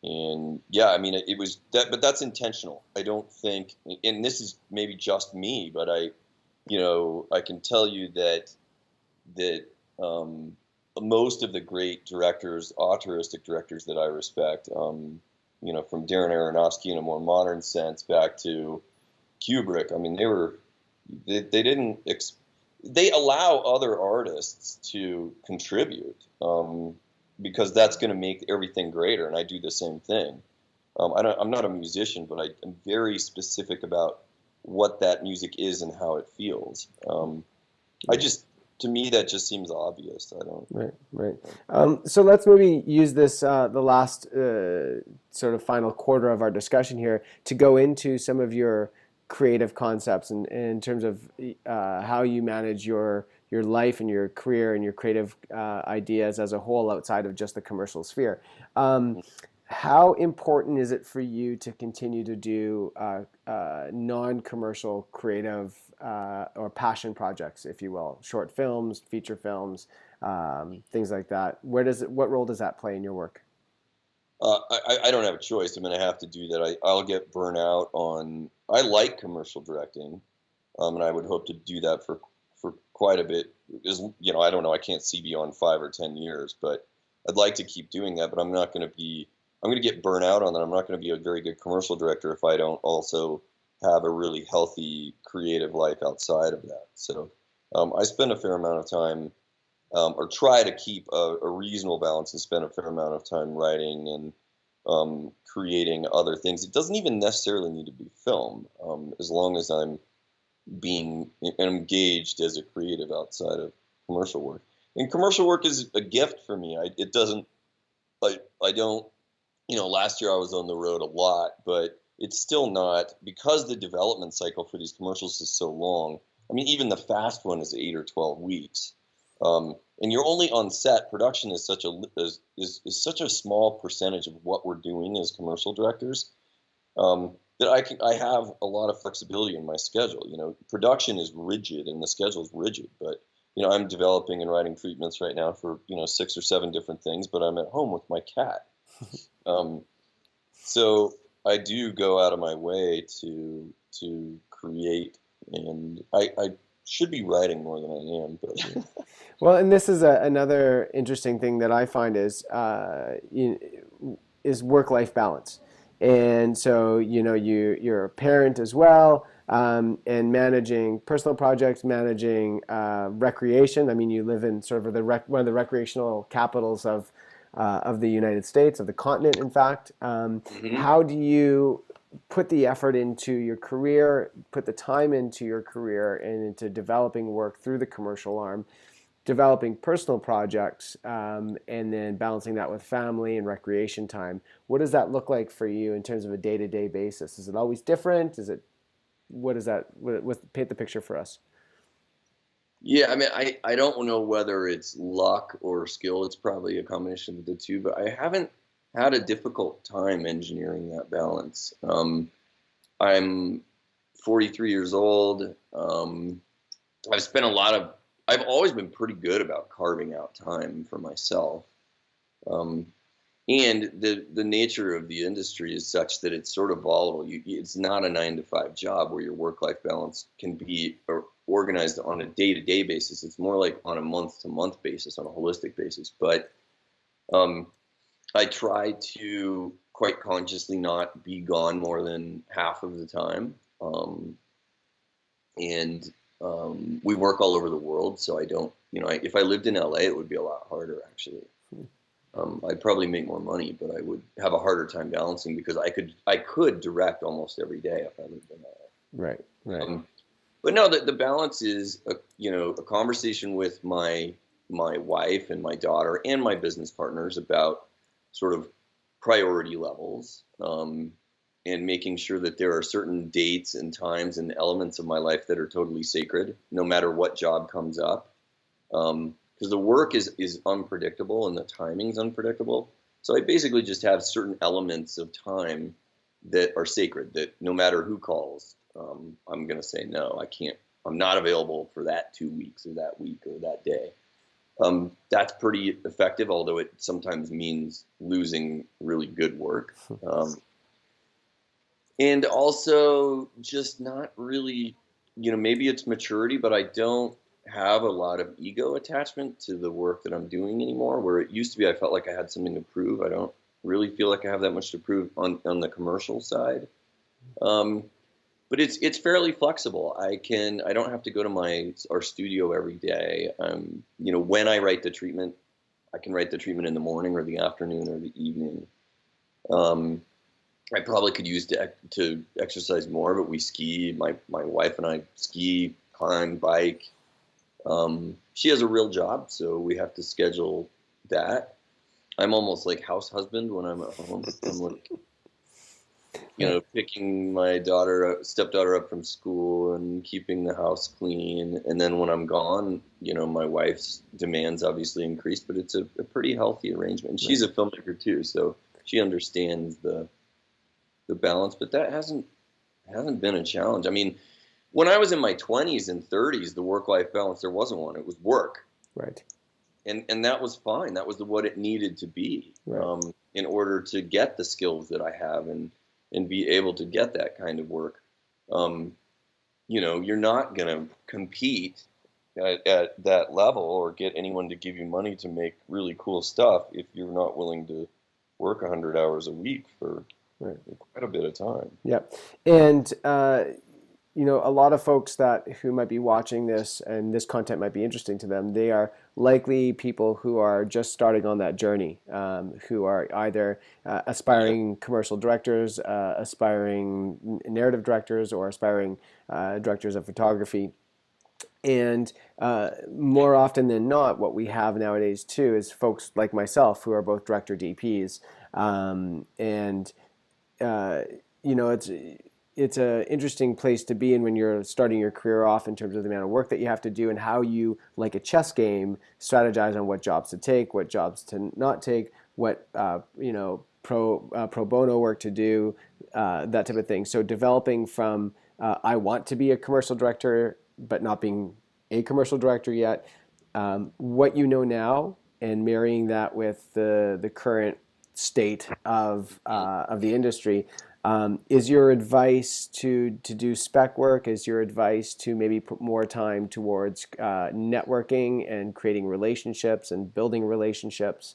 And yeah, I mean, it was that, but that's intentional. I don't think, and this is maybe just me, but I can tell you that most of the great directors, auteuristic directors that I respect, from Darren Aronofsky in a more modern sense back to Kubrick. I mean, they allow other artists to contribute, because that's going to make everything greater. And I do the same thing. I'm not a musician, but I'm very specific about what that music is and how it feels. To me, that just seems obvious. I don't. Right. So let's maybe use this, the last sort of final quarter of our discussion here, to go into some of your creative concepts and in terms of how you manage your life and your career and your creative ideas as a whole outside of just the commercial sphere. How important is it for you to continue to do non-commercial creative or passion projects, if you will, short films, feature films, things like that? What role does that play in your work? I don't have a choice. I'm going to have to do that. I'll get burnt out on. I like commercial directing, and I would hope to do that for quite a bit. I don't know. I can't see beyond 5 or 10 years, but I'd like to keep doing that. But I'm not going to be. I'm going to get burnt out on that. I'm not going to be a very good commercial director if I don't also have a really healthy creative life outside of that. So I spend a fair amount of time, or try to keep a reasonable balance and spend a fair amount of time writing and creating other things. It doesn't even necessarily need to be film, as long as I'm being engaged as a creative outside of commercial work. And commercial work is a gift for me. I don't, last year I was on the road a lot, but it's still not, because the development cycle for these commercials is so long. I mean, even the fast one is 8 or 12 weeks. And you're only on set. Production is such a small percentage of what we're doing as commercial directors, that I have a lot of flexibility in my schedule. Production is rigid and the schedule is rigid, but I'm developing and writing treatments right now for 6 or 7 different things, but I'm at home with my cat. So I do go out of my way to create, and should be writing more than I am, but Well, and this is another interesting thing that I find is work-life balance. And so, you're a parent as well, and managing personal projects, managing recreation. I mean, you live in sort of one of the recreational capitals of the United States, of the continent, in fact. How do you put the effort into your career, put the time into your career, and into developing work through the commercial arm, developing personal projects, and then balancing that with family and recreation time? What does that look like for you in terms of a day-to-day basis? Is it always different? What is that? Paint the picture for us. yeah, I mean, I don't know whether it's luck or skill. It's probably a combination of the two, but I haven't had a difficult time engineering that balance. I'm 43 years old. I've spent a lot of, I've always been pretty good about carving out time for myself. Um, and the nature of the industry is such that it's sort of volatile. It's not a 9 to 5 job where your work-life balance can be organized on a day-to-day basis. It's more like on a month-to-month basis, on a holistic basis. But I try to quite consciously not be gone more than half of the time. And we work all over the world, so I don't, if I lived in LA, it would be a lot harder, actually. I'd probably make more money, but I would have a harder time balancing because I could direct almost every day if I lived in LA. Right. But no, the balance is a conversation with my wife and my daughter and my business partners about sort of priority levels, and making sure that there are certain dates and times and elements of my life that are totally sacred, no matter what job comes up. Because the work is unpredictable and the timing's unpredictable. So I basically just have certain elements of time that are sacred, that no matter who calls, I'm going to say, no, I can't, I'm not available for that 2 weeks or that week or that day. That's pretty effective, although it sometimes means losing really good work. And also just not really, maybe it's maturity, but I don't have a lot of ego attachment to the work that I'm doing anymore, where it used to be I felt like I had something to prove. I don't really feel like I have that much to prove on the commercial side. But it's fairly flexible. I don't have to go to our studio every day. When I write the treatment, I can write the treatment in the morning or the afternoon or the evening. I probably could use to exercise more, but we ski. My wife and I ski, climb, bike. She has a real job, so we have to schedule that. I'm almost like house husband when I'm at home. I'm like, picking my stepdaughter up from school and keeping the house clean. And then when I'm gone, my wife's demands obviously increase, but it's a pretty healthy arrangement. And she's a filmmaker too, so she understands the balance, but that hasn't been a challenge. I mean, when I was in my 20s and 30s, the work-life balance, there wasn't one. It was work. Right. And that was fine. That was what it needed to be, right, in order to get the skills that I have and be able to get that kind of work. You're not going to compete at that level or get anyone to give you money to make really cool stuff if you're not willing to work 100 hours a week for quite a bit of time. Yeah. And, a lot of folks who might be watching this and this content might be interesting to them, they are likely people who are just starting on that journey, who are either aspiring commercial directors, aspiring narrative directors, or aspiring directors of photography. And more often than not, what we have nowadays too is folks like myself who are both director DPs, it's an interesting place to be in when you're starting your career off in terms of the amount of work that you have to do and how you, like a chess game, strategize on what jobs to take, what jobs to not take, what pro bono work to do, that type of thing. So developing from I want to be a commercial director, but not being a commercial director yet, what you know now, and marrying that with the current state of the industry. Is your advice to do spec work? Is your advice to maybe put more time towards networking and creating relationships and building relationships?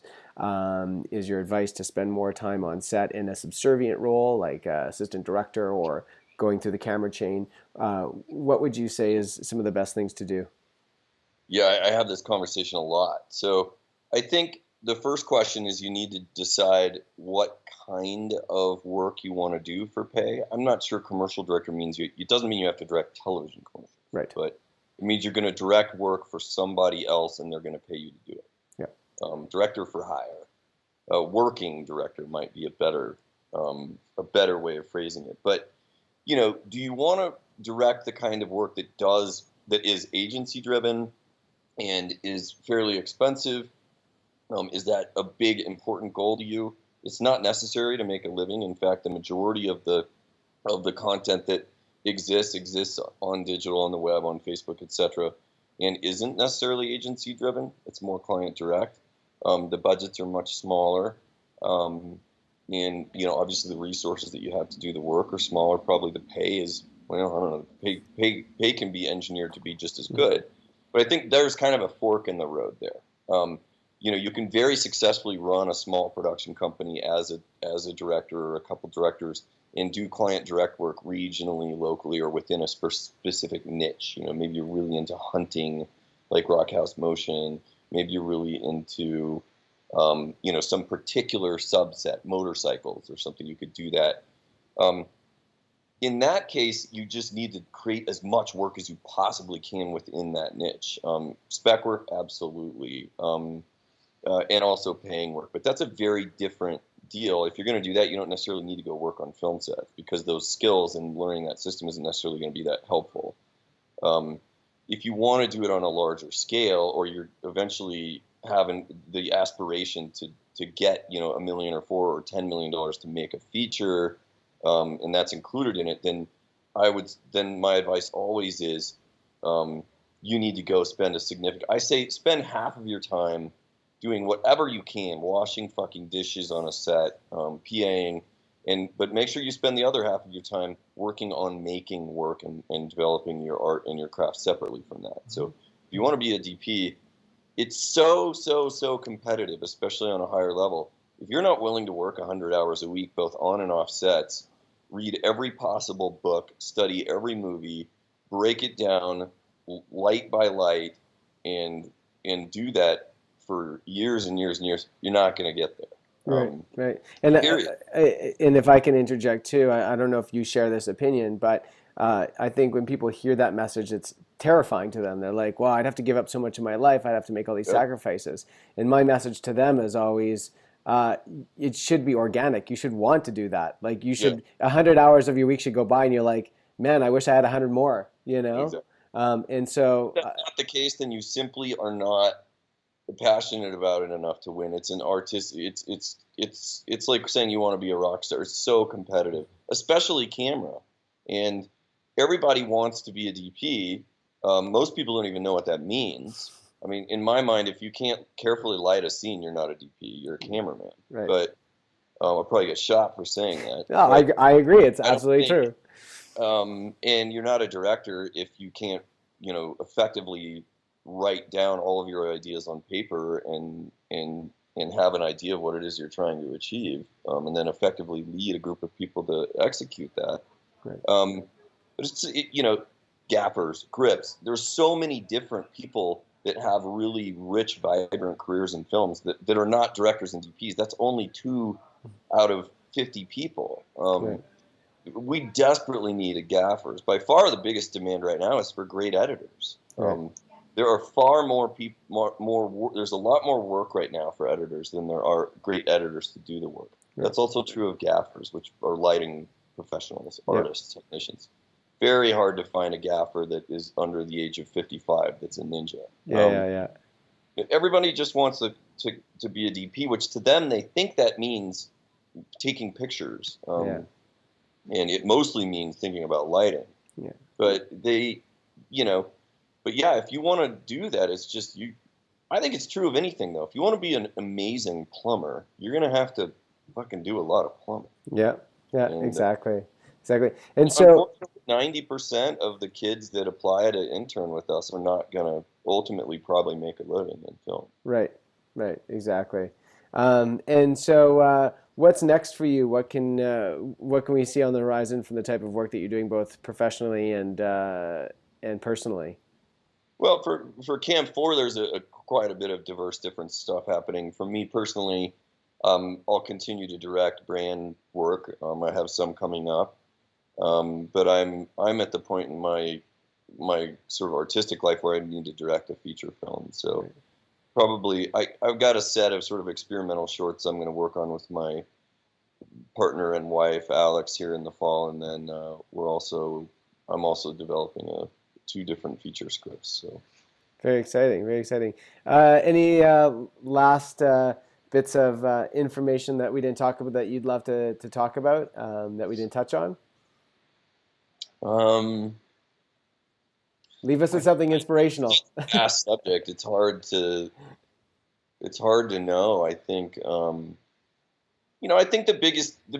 Is your advice to spend more time on set in a subservient role, like assistant director or going through the camera chain? What would you say is some of the best things to do? Yeah, I have this conversation a lot. So I think the first question is you need to decide what kind of work you want to do for pay. I'm not sure commercial director means it doesn't mean you have to direct television commercials. Right. But it means you're going to direct work for somebody else and they're going to pay you to do it. Yeah. Director for hire. A working director might be a better way of phrasing it. But, do you want to direct the kind of work that is agency driven and is fairly expensive? Is that a big, important goal to you? It's not necessary to make a living. In fact, the majority of the content that exists on digital, on the web, on Facebook, etc., and isn't necessarily agency driven. It's more client direct. The budgets are much smaller, and obviously the resources that you have to do the work are smaller. Probably the pay is, well, I don't know. Pay can be engineered to be just as good, but I think there's kind of a fork in the road there. You can very successfully run a small production company as a director or a couple directors and do client direct work regionally, locally, or within a specific niche. Maybe you're really into hunting, like Rockhouse Motion. Maybe you're really into, some particular subset, motorcycles or something. You could do that. In that case, you just need to create as much work as you possibly can within that niche. Spec work, absolutely. And also paying work. But that's a very different deal. If you're going to do that, you don't necessarily need to go work on film sets because those skills and learning that system isn't necessarily going to be that helpful. If you want to do it on a larger scale, or you're eventually having the aspiration to get $1 million or $4 or $10 million to make a feature, and that's included in it, then my advice always is you need to go spend spend half of your time doing whatever you can, washing fucking dishes on a set, PAing, but make sure you spend the other half of your time working on making work and developing your art and your craft separately from that. So if you want to be a DP, it's so competitive, especially on a higher level. If you're not willing to work 100 hours a week, both on and off sets, read every possible book, study every movie, break it down light by light, and do that for years and years and years, you're not going to get there. Right. And and if I can interject too, I don't know if you share this opinion, but I think when people hear that message, it's terrifying to them. They're like, well, I'd have to give up so much of my life. I'd have to make all these sacrifices. And my message to them is always, it should be organic. You should want to do that. Like 100 hours of your week should go by and you're like, man, I wish I had 100 more, Exactly. And so if that's not the case, then you simply are not passionate about it enough to win. It's an artist. It's like saying you want to be a rock star. It's so competitive, especially camera. And everybody wants to be a DP. Most people don't even know what that means. I mean, in my mind, if you can't carefully light a scene, you're not a DP. You're a cameraman. Right. But I'll probably get shot for saying that. No, I agree. It's absolutely true. And you're not a director if you can't, effectively write down all of your ideas on paper and have an idea of what it is you're trying to achieve, and then effectively lead a group of people to execute that. Right. But it's gappers, grips. There's so many different people that have really rich, vibrant careers in films that are not directors and DPs. That's only 2 out of 50 people. Right. We desperately need gaffers. By far, the biggest demand right now is for great editors. Right. There are far more people, there's a lot more work right now for editors than there are great editors to do the work. Right. That's also true of gaffers, which are lighting professionals, artists, technicians. Very hard to find a gaffer that is under the age of 55 that's a ninja. Yeah. Everybody just wants to be a DP, which to them, they think that means taking pictures. And it mostly means thinking about lighting. Yeah. But if you want to do that, it's just you. I think it's true of anything, though. If you want to be an amazing plumber, you're going to have to fucking do a lot of plumbing. Yeah. Yeah, And exactly. Exactly. And so, unfortunately, 90% of the kids that apply to intern with us are not going to ultimately probably make a living in film. right, right, exactly. And so, what's next for you? What can we see on the horizon from the type of work that you're doing, both professionally and personally? Well, for Camp 4, there's quite a bit of diverse, different stuff happening. For me personally, I'll continue to direct brand work. I have some coming up, but I'm at the point in my sort of artistic life where I need to direct a feature film. So Right. probably I've got a set of sort of experimental shorts I'm going to work on with my partner and wife Alex here in the fall, and then I'm also developing two different feature scripts. So. Very exciting, very exciting. Any last bits of information that we didn't talk about that you'd love to talk about that we didn't touch on? Um, Leave us with something inspirational. Vast subject. It's hard to know. I think I think the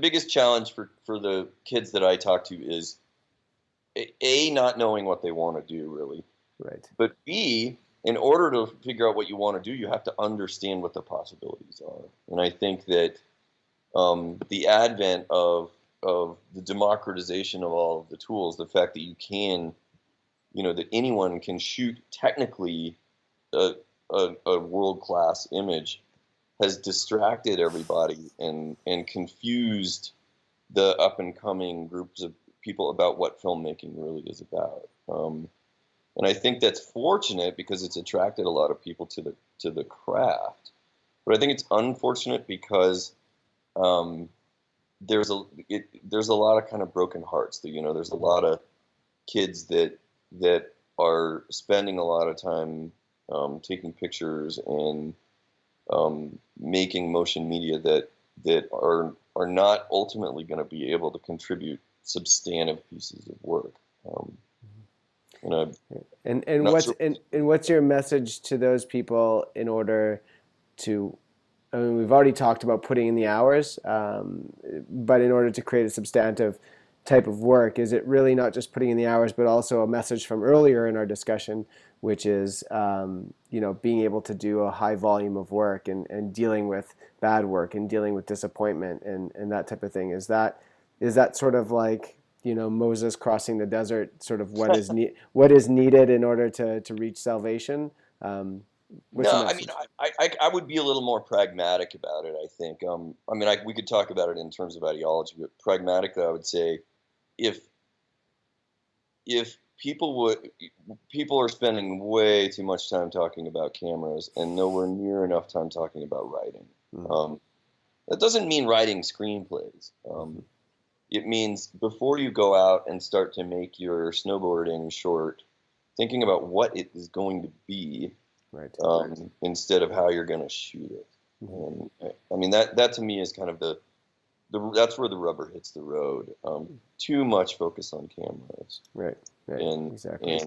biggest challenge for the kids that I talk to is a not knowing what they want to do really, Right. but b in order to figure out what you want to do, you have to understand what the possibilities are. And I think that the advent of the democratization of all of the tools, the fact that that anyone can shoot technically a world-class image has distracted everybody and confused the up-and-coming groups of people about what filmmaking really is about. And I think that's fortunate because it's attracted a lot of people to the craft. But I think it's unfortunate because there's a lot of kind of broken hearts. There's a lot of kids that are spending a lot of time taking pictures and making motion media that are not ultimately going to be able to contribute substantive pieces of work. And I'm And not what's sure. and what's your message to those people in order to? I mean, we've already talked about putting in the hours, but in order to create a substantive type of work, is it really not just putting in the hours, but also a message from earlier in our discussion, which is being able to do a high volume of work and dealing with bad work and dealing with disappointment and that type of thing. Is that sort of like Moses crossing the desert, sort of what is needed in order to reach salvation? What's your No, I mean, message? I would be a little more pragmatic about it, I think. I mean, we could talk about it in terms of ideology, but pragmatically, I would say if if people are spending way too much time talking about cameras and nowhere near enough time talking about writing. Mm. That doesn't mean writing screenplays. It means before you go out and start to make your snowboarding short, thinking about what it is going to be, Right. instead of how you're going to shoot it. Mm-hmm. I mean that to me is kind of that's where the rubber hits the road. Too much focus on cameras Right. Right. and Exactly.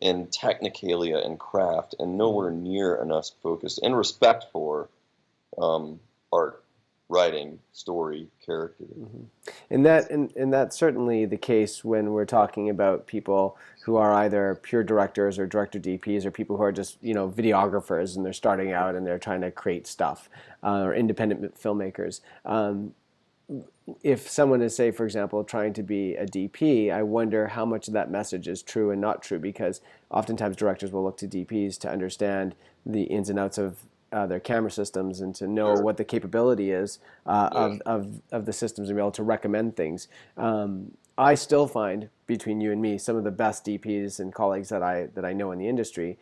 and technicalia and craft, and nowhere near enough focus and respect for art, writing, story, character. Mm-hmm. And that's certainly the case when we're talking about people who are either pure directors or director DPs, or people who are just videographers and they're starting out and they're trying to create stuff, or independent filmmakers. If someone is, say, for example, trying to be a DP, I wonder how much of that message is true and not true, because oftentimes directors will look to DPs to understand the ins and outs of their camera systems and to know Sure. what the capability is Yeah. of the systems and be able to recommend things. I still find, between you and me, some of the best DPs and colleagues that I know in the industry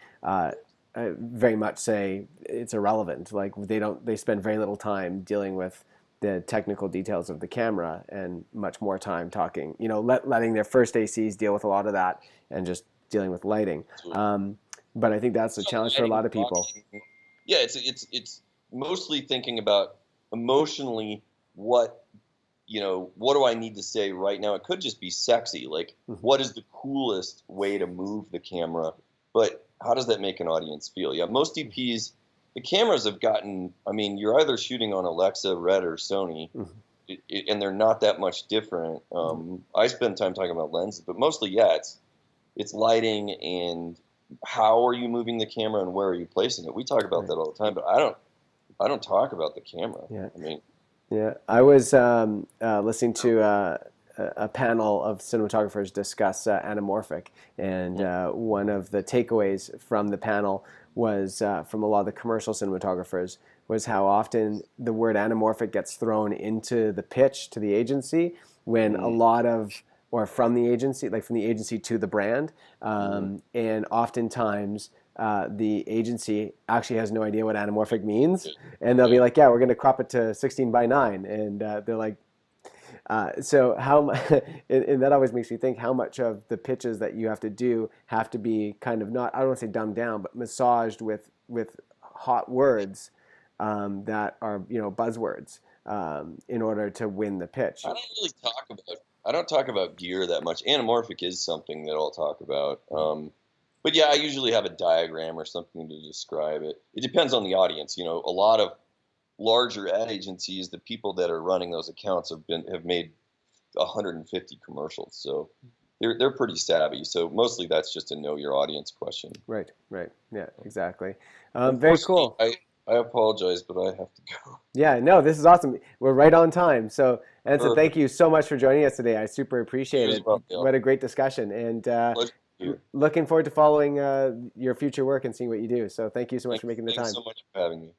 very much say it's irrelevant. Like they spend very little time dealing with the technical details of the camera and much more time talking, letting their first ACs deal with a lot of that and just dealing with lighting. But I think that's a So challenge for a lighting, lot of people. yeah, it's mostly thinking about emotionally what do I need to say right now. It could just be sexy, like what is the coolest way to move the camera, but how does that make an audience feel? Yeah, most DPs, the cameras have gotten, I mean, you're either shooting on Alexa, Red, or Sony, and they're not that much different. I spend time talking about lenses, but mostly, yeah, it's lighting and how are you moving the camera and where are you placing it. We talk about that all the time, but I don't talk about the camera. Yeah. I mean, Yeah, I was listening to a panel of cinematographers discuss anamorphic, and one of the takeaways from the panel was from a lot of the commercial cinematographers was how often the word anamorphic gets thrown into the pitch to the agency when a lot of, or from the agency, like from the agency to the brand, and oftentimes the agency actually has no idea what anamorphic means, and they'll be like, yeah, we're going to crop it to 16:9, and they're like, so how, and that always makes me think how much of the pitches that you have to do have to be kind of not, I don't want to say dumbed down, but massaged with hot words that are, you know, buzzwords in order to win the pitch. I don't talk about gear that much. Anamorphic is something that I'll talk about. But yeah, I usually have a diagram or something to describe it. It depends on the audience. You know, a lot of larger ad agencies, the people that are running those accounts have made 150 commercials, so they're pretty savvy. So mostly that's just a know your audience question. Right. Yeah, exactly. Very cool. I apologize, but I have to go. Yeah, no, this is awesome. We're right on time. So, Anson, Perfect. thank you so much for joining us today. I super appreciate it. Well, yeah. What a great discussion. And Pleasure. looking forward to following your future work and seeing what you do. So thank you so much for making the time. Thanks so much for having me.